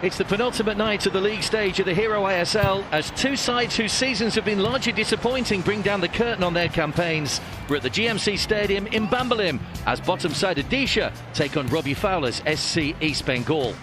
It's the penultimate night of the league stage of the Hero ISL as two sides whose seasons have been largely disappointing bring down the curtain on their campaigns. We're at the GMC Stadium in Bambolim as bottom side Odisha take on Robbie Fowler's SC East Bengal.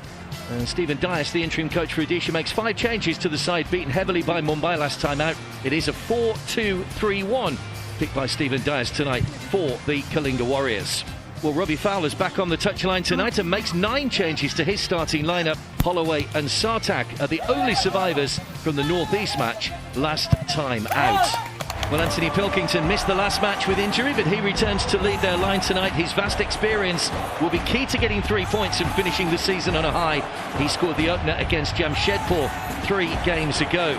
And Stephen Dias, the interim coach for Odisha, makes 5 changes to the side beaten heavily by Mumbai last time out. It is a 4-2-3-1 picked by Stephen Dias tonight for the Kalinga Warriors. Well, Robbie Fowler's back on the touchline tonight and makes 9 changes to his starting lineup. Holloway and Sartak are the only survivors from the North East match last time out. Well, Anthony Pilkington missed the last match with injury, but he returns to lead their line tonight. His vast experience will be key to getting 3 points and finishing the season on a high. He scored the opener against Jamshedpur 3 games ago.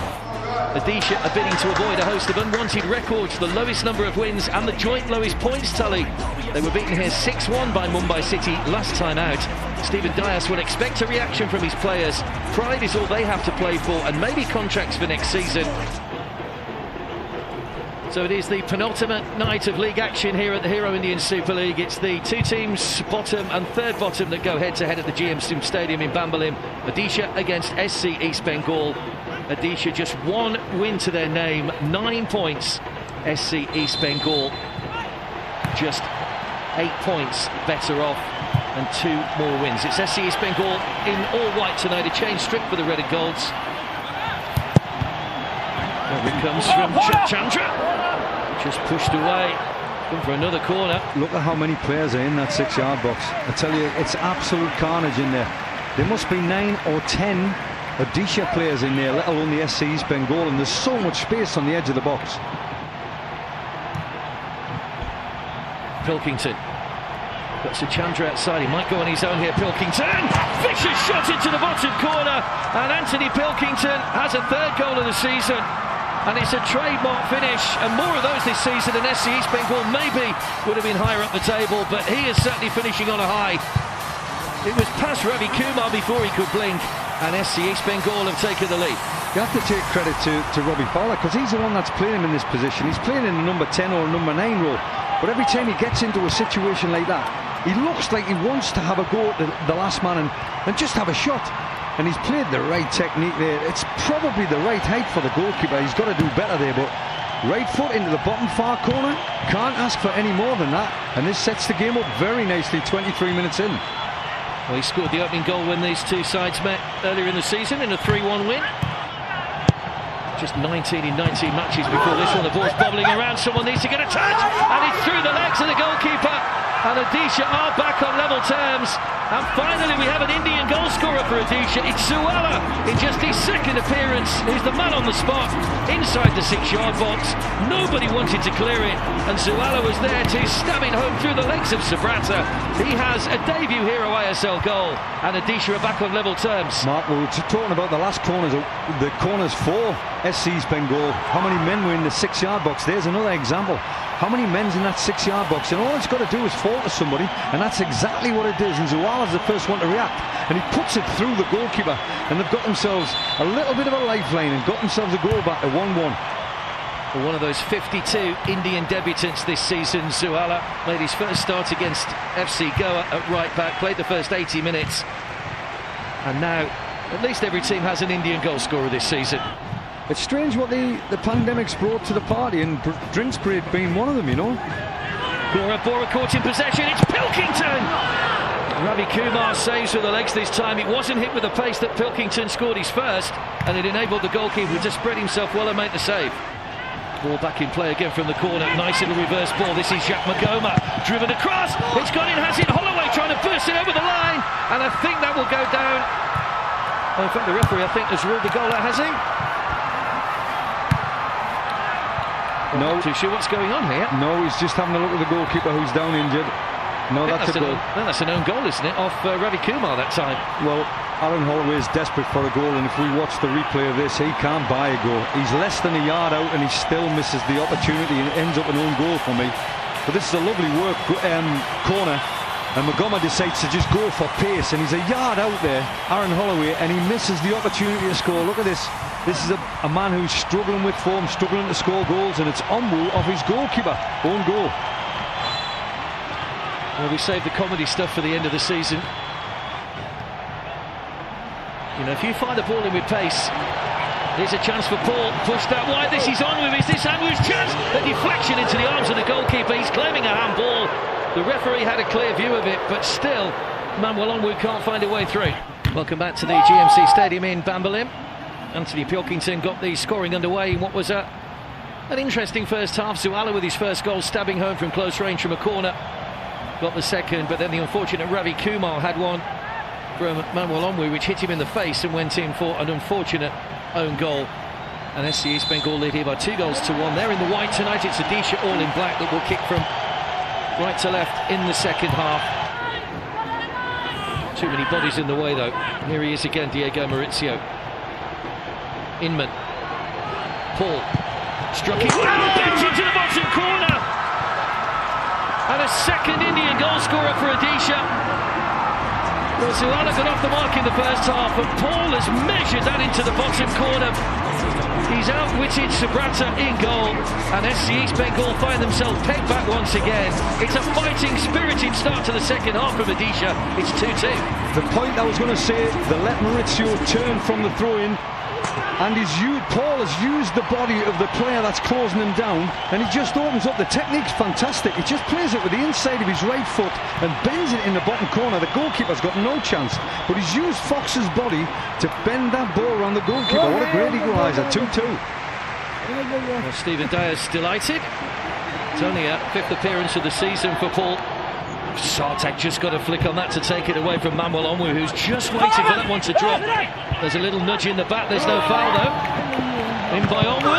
Odisha are bidding to avoid a host of unwanted records, the lowest number of wins and the joint lowest points tally. They were beaten here 6-1 by Mumbai City last time out. Stephen Dias will expect a reaction from his players. Pride is all they have to play for and maybe contracts for next season. So it is the penultimate night of league action here at the Hero Indian Super League. It's the 2 teams, bottom and third bottom, that go head-to-head at the GMC Stadium in Bambolim. Odisha against SC East Bengal. Odisha just 1 win to their name, 9 points. SC East Bengal just 8 points better off and 2 more wins. It's SC East Bengal in all white tonight, a change stripped for the red and golds. Here it comes from Chandra. Just pushed away. Going for another corner. Look at how many players are in that 6-yard box. I tell you, it's absolute carnage in there. There must be 9 or 10 Odisha players in there, let alone the SC East Bengal, and there's so much space on the edge of the box. Pilkington got Chandra outside. He might go on his own here. Pilkington, vicious shot into the bottom corner, and Anthony Pilkington has a 3rd goal of the season. And it's a trademark finish, and more of those this season than SC East Bengal maybe would have been higher up the table, but he is certainly finishing on a high. It was past Ravi Kumar before he could blink, and SC East Bengal have taken the lead. You have to take credit to Robbie Fowler, because he's the one that's playing him in this position. He's playing in a number 10 or a number 9 role, but every time he gets into a situation like that, he looks like he wants to have a go at the last man and just have a shot. And he's played the right technique there. It's probably the right height for the goalkeeper. He's got to do better there, but right foot into the bottom far corner, can't ask for any more than that. And this sets the game up very nicely 23 minutes in. Well, he scored the opening goal when these two sides met earlier in the season in a 3-1 win. Just 19 in 19 matches before this one. The ball's bobbling around, someone needs to get a touch, and it's through the legs of the goalkeeper. And Odisha are back on level terms. And finally we have an Indian goal scorer for Odisha. It's Zuala in just his 2nd appearance. He's the man on the spot inside the 6-yard box. Nobody wanted to clear it, and Zuala was there to stab it home through the legs of Subrata. He has a debut Hero ISL goal, and Odisha are back on level terms. Mark, we were talking about the last corners, the corners for SC East Bengal. How many men were in the 6-yard box? There's another example. How many men's in that 6-yard box? And all it's got to do is fall to somebody, and that's exactly what it is. And Zuala's the first one to react, and he puts it through the goalkeeper, and they've got themselves a little bit of a lifeline and got themselves a goal back to 1-1. Well, one of those 52 Indian debutants this season, Zuala made his first start against FC Goa at right back, played the first 80 minutes, and now at least every team has an Indian goal scorer this season. It's strange what the pandemic's brought to the party, and drinks break being one of them, you know. Bora caught in possession, it's Pilkington! Ravi Kumar saves with the legs this time. It wasn't hit with the pace that Pilkington scored his first, and it enabled the goalkeeper to spread himself well and make the save. Ball back in play again from the corner, nice little reverse ball. This is Jack Magoma, driven across, it's gone in, has it, Holloway trying to burst it over the line, and I think that will go down. Well, in fact, the referee, I think, has ruled the goal out, has he? No. Not too sure what's going on here. No, he's just having a look at the goalkeeper who's down injured. No, that's a goal. That's an own goal, isn't it? Off Ravi Kumar that time. Well, Aaron Holloway is desperate for a goal, and if we watch the replay of this, he can't buy a goal. He's less than a yard out, and he still misses the opportunity, and it ends up an own goal for me. But this is a lovely work corner, and Magoma decides to just go for pace, and he's a yard out there, Aaron Holloway, and he misses the opportunity to score. Look at this. This is a man who's struggling with form, struggling to score goals, and it's Ombu off his goalkeeper. Own goal. Well, we saved the comedy stuff for the end of the season. You know, if you fire the ball in with pace, here's a chance for Paul, pushed out wide, this is Onwu, is this Onwu's chance? A deflection into the arms of the goalkeeper, he's claiming a handball. The referee had a clear view of it, but still, Manuel Onwu can't find a way through. Welcome back to the GMC Stadium in Bambolim. Anthony Pilkington got the scoring underway in what was an interesting first half. Zuala with his first goal, stabbing home from close range from a corner. Got the second, but then the unfortunate Ravi Kumar had one from Manuel Onwu, which hit him in the face and went in for an unfortunate own goal. And SC East Bengal lead here by 2-1. They're in the white tonight. It's Odisha all in black that will kick from right to left in the second half. Too many bodies in the way though. Here he is again, Diego Maurizio. Inman. Paul. Struck it. Bench into the bottom corner. And a second Indian goal scorer for Odisha. Well, Zuala got off the mark in the first half, and Paul has measured that into the bottom corner. He's outwitted Subrata in goal, and SC East Bengal find themselves pegged back once again. It's a fighting, spirited start to the second half from Odisha. It's 2-2. The point I was going to say, they let Maurizio turn from the throw-in, and Paul has used the body of the player that's closing him down, and he just opens up. The technique's fantastic. He just plays it with the inside of his right foot and bends it in the bottom corner. The goalkeeper's got no chance, but he's used Fox's body to bend that ball around the goalkeeper. What a great equaliser, 2-2. Well, Stephen Dyer's delighted. It's only a 5th appearance of the season for Paul. Sartek just got a flick on that to take it away from Manuel Onwu, who's just waiting for that one to drop. There's a little nudge in the back, there's no foul though. In by Onwu!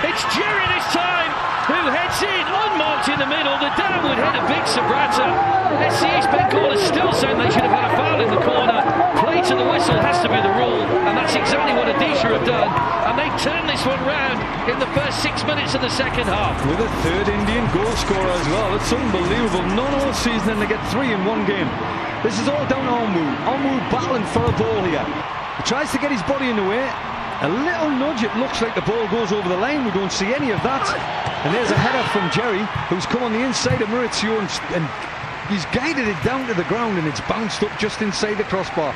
It's Jerry this time, who heads in, unmarked in the middle. The downward header beats Subrata. SC East Bengal is still saying they should have had a foul in the corner. Play to the whistle has to be the rule, and that's exactly what Odisha have done. And they turn this one round in the first 6 minutes of the second half. With a third Indian goal scorer as well. It's unbelievable. None all season and they get 3 in one game. This is all down to Onwu. Onwu battling for a ball here. He tries to get his body in the way. A little nudge, it looks like the ball goes over the line. We don't see any of that. And there's a header from Jerry, who's come on the inside of Maurizio and he's guided it down to the ground, and it's bounced up just inside the crossbar.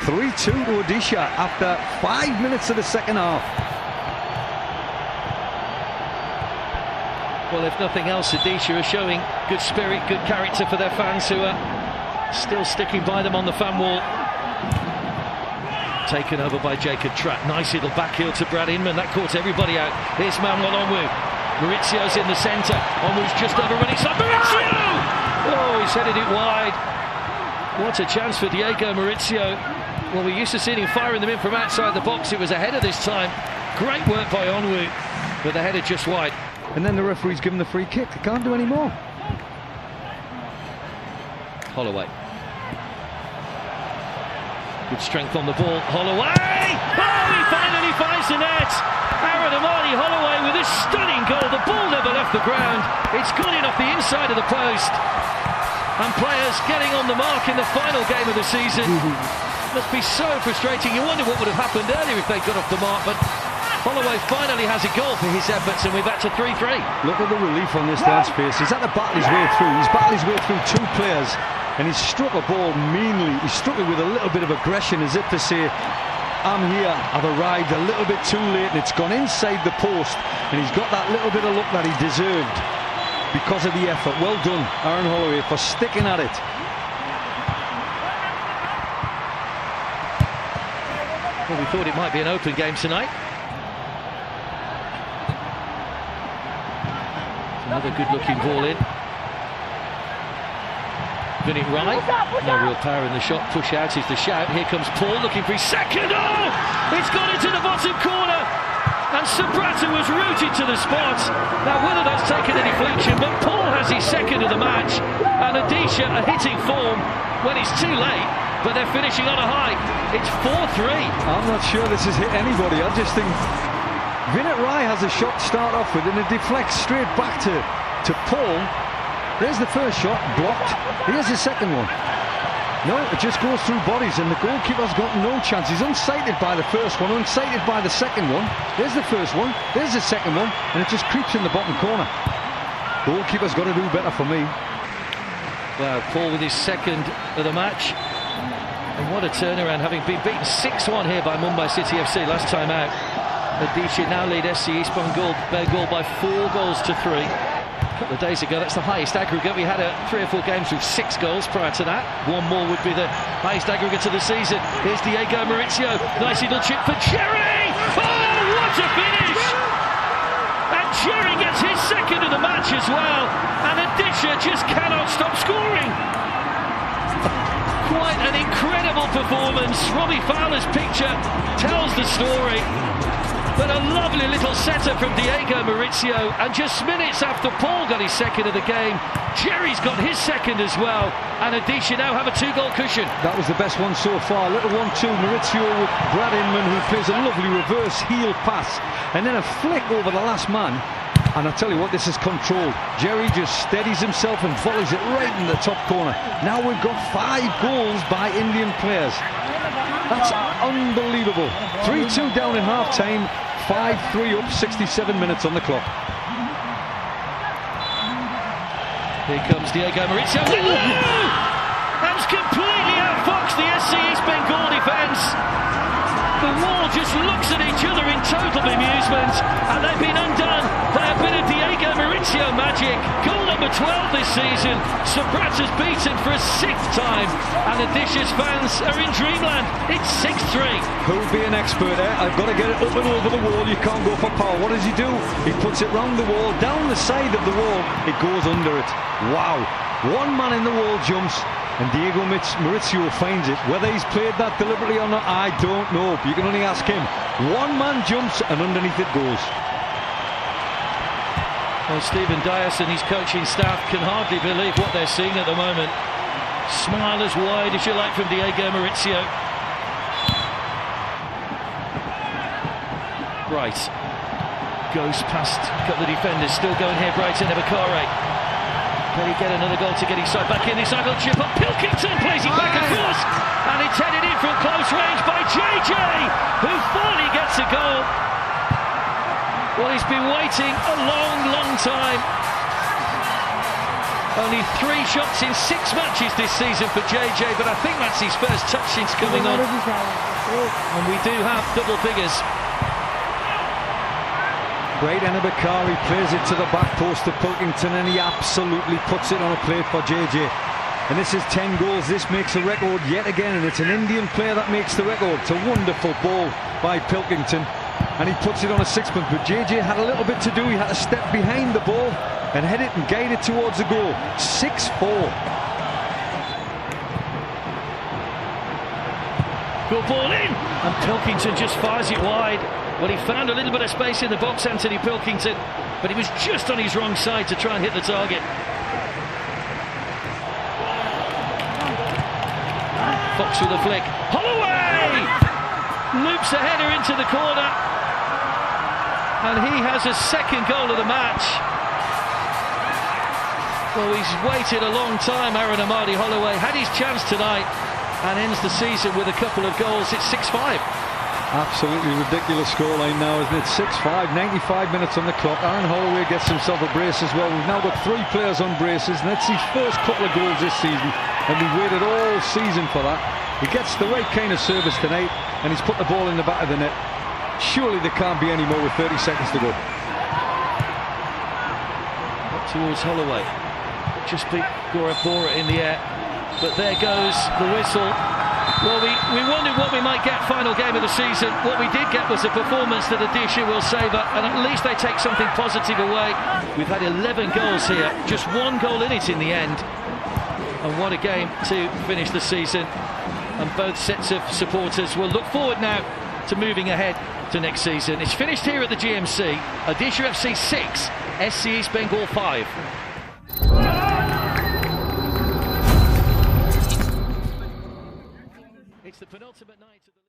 3-2 to Odisha after 5 minutes of the second half. Well, if nothing else, Odisha are showing good spirit, good character for their fans, who are still sticking by them on the fan wall. Taken over by Jacob Trapp. Nice little back heel to Brad Inman. That caught everybody out. Here's Manuel Onwu. Maurizio's in the centre. Onwu's just overrunning. Maurizio! Oh, he's headed it wide. What a chance for Diego Maurizio. Well, we're used to seeing him firing them in from outside the box. It was a header this time. Great work by Onwu, but the header just wide. And then the referee's given the free kick. They can't do any more. Holloway. Good strength on the ball. Holloway! Oh, he finally finds the net! Aaron Amadi Holloway with a stunning goal. The ball never left the ground. It's gone in off the inside of the post. And players getting on the mark in the final game of the season. Must be so frustrating. You wonder what would have happened earlier if they got off the mark, but Holloway finally has a goal for his efforts, and we're back to 3-3. Look at the relief on this lad's face. He's had to battle his way through. He's battled his way through 2 players, and he's struck a ball meanly. He struck it with a little bit of aggression, as if to say, I'm here, I've arrived a little bit too late, and it's gone inside the post, and he's got that little bit of luck that he deserved because of the effort. Well done, Aaron Holloway, for sticking at it. Well, we thought it might be an open game tonight. Another good-looking ball in. Vinny Wright, no real power in the shot. Push out is the shout. Here comes Paul looking for his second. Oh! It's gone into the bottom corner. And Subrata was rooted to the spot. Now, whether that's taken a deflection, but Paul has his second of the match. And Odisha are hitting form when it's too late, but they're finishing on a high. It's 4-3. I'm not sure this has hit anybody. I just think Vinit Rai has a shot to start off with, and it deflects straight back to Paul. There's the first shot, blocked. Here's the second one. No, it just goes through bodies, and the goalkeeper's got no chance. He's unsighted by the first one, unsighted by the second one. There's the first one, there's the second one, and it just creeps in the bottom corner. Goalkeeper's got to do better for me. Well, Paul with his second of the match. And what a turnaround, having been beaten 6-1 here by Mumbai City FC last time out. Odisha now lead SC East Bengal by 4 goals to 3. A couple of days ago, that's the highest aggregate. We had 3 or 4 games with 6 goals prior to that. One more would be the highest aggregate of the season. Here's Diego Maurizio. Nice little chip for Cherry. Oh, what a finish! And Cherry gets his second of the match as well. And Odisha just cannot stop scoring. Quite an incredible performance. Robbie Fowler's picture tells the story. But a lovely little setter from Diego Maurizio, and just minutes after Paul got his second of the game, Jerry's got his second as well, and Odisha now have a 2-goal cushion. That was the best one so far. Little 1-2, Maurizio with Brad Inman, who plays a lovely reverse heel pass, and then a flick over the last man. And I tell you what, this is controlled. Jerry just steadies himself and volleys it right in the top corner. Now we've got 5 goals by Indian players. That's unbelievable. 3-2 down in half-time, 5-3 up, 67 minutes on the clock. Here comes Diego Maurizio. That's completely outfoxed the SC East Bengal defence. The wall just looks at each other in total bemusement, and they've been undone by a bit of Diego Maurizio magic. Goal number 12 this season. Subrat has beaten for a 6th time, and Odisha's fans are in dreamland. It's 6-3. Who'll be an expert there? I've got to get it up and over the wall. You can't go for power. What does he do? He puts it round the wall, down the side of the wall. It goes under it. Wow. One man in the wall jumps, and Diego Maurizio finds it. Whether he's played that deliberately or not, I don't know. You can only ask him. One man jumps, and underneath it goes. Well, Stephen Dias and his coaching staff can hardly believe what they're seeing at the moment. Smile as wide as you like from Diego Maurizio. Bright goes past a couple of defenders. Still going here, Brighton, Ebakare. Can he get another goal to get his side back in? This angle chip up. Pilkington plays it back across, and it's headed in from close range by JJ, who finally gets a goal. Well, he's been waiting a long time. Only 3 shots in 6 matches this season for JJ, but I think that's his first touch since coming on. And we do have double figures. Great, Ebakare plays it to the back post of Pilkington, and he absolutely puts it on a plate for JJ. And this is 10 goals. This makes a record yet again, and it's an Indian player that makes the record. It's a wonderful ball by Pilkington, and he puts it on a 6-point. But JJ had a little bit to do. He had to step behind the ball and head it and guide it towards the goal. 6-4. Good ball in, and Pilkington just fires it wide. Well, he found a little bit of space in the box, Anthony Pilkington, but he was just on his wrong side to try and hit the target. Fox with a flick. Holloway! Loops a header into the corner, and he has a 2nd goal of the match. Well, he's waited a long time, Aaron Amadi Holloway. Had his chance tonight and ends the season with a couple of goals. It's 6-5. Absolutely ridiculous scoreline now, isn't it? 6-5, 95 minutes on the clock. Aaron Holloway gets himself a brace as well. We've now got 3 players on braces, and that's his first couple of goals this season, and we waited all season for that. He gets the right kind of service tonight, and he's put the ball in the back of the net. Surely there can't be any more with 30 seconds to go. Up towards Holloway. Just beat Gaurav Bora in the air, but there goes the whistle. Well, we wondered what we might get final game of the season. What we did get was a performance that Odisha will savour, and at least they take something positive away. We've had 11 goals here, just 1 goal in it in the end. And what a game to finish the season. And both sets of supporters will look forward now to moving ahead to next season. It's finished here at the GMC. Odisha FC 6, SC East Bengal 5. It's the penultimate night of the